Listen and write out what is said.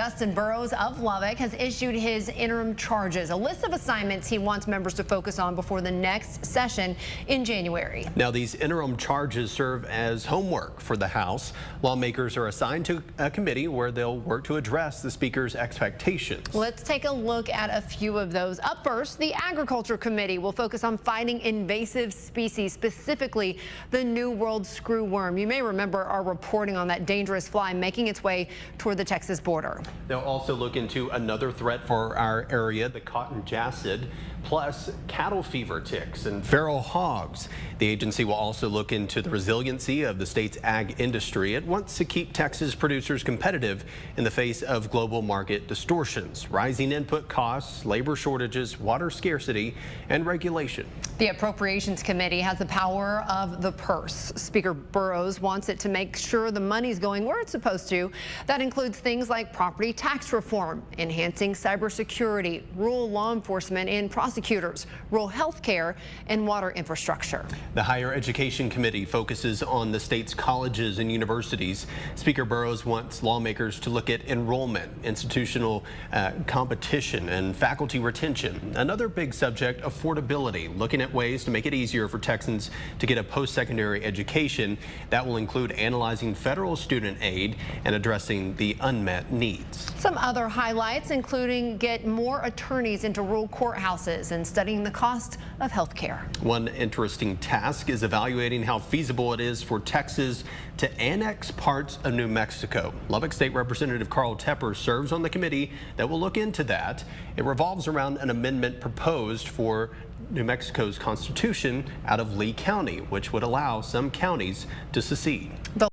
Justin Burrows of Lubbock has issued his interim charges, a list of assignments he wants members to focus on before the next session in January. Now, these interim charges serve as homework for the House. Lawmakers are assigned to a committee where they'll work to address the Speaker's expectations. Let's take a look at a few of those. Up first, the Agriculture Committee will focus on fighting invasive species, specifically the New World screwworm. You may remember our reporting on that dangerous fly making its way toward the Texas border. They'll also look into another threat for our area, the cotton jacid, plus cattle fever ticks and feral hogs. The agency will also look into the resiliency of the state's ag industry. It wants to keep Texas producers competitive in the face of global market distortions, rising input costs, labor shortages, water scarcity, and regulation. The Appropriations Committee has the power of the purse. Speaker Burrows wants it to make sure the money's going where it's supposed to. That includes things like property tax reform, enhancing cybersecurity, rural law enforcement and prosecutors, rural health care, and water infrastructure. The Higher Education Committee focuses on the state's colleges and universities. Speaker Burrows wants lawmakers to look at enrollment, institutional competition, and faculty retention. Another big subject, affordability, looking at ways to make it easier for Texans to get a post-secondary education. That will include analyzing federal student aid and addressing the unmet needs. Some other highlights, including get more attorneys into rural courthouses and studying the cost of health care. One interesting task is evaluating how feasible it is for Texas to annex parts of New Mexico. Lubbock State Representative Carl Tepper serves on the committee that will look into that. It revolves around an amendment proposed for New Mexico's constitution out of Lee County, which would allow some counties to secede.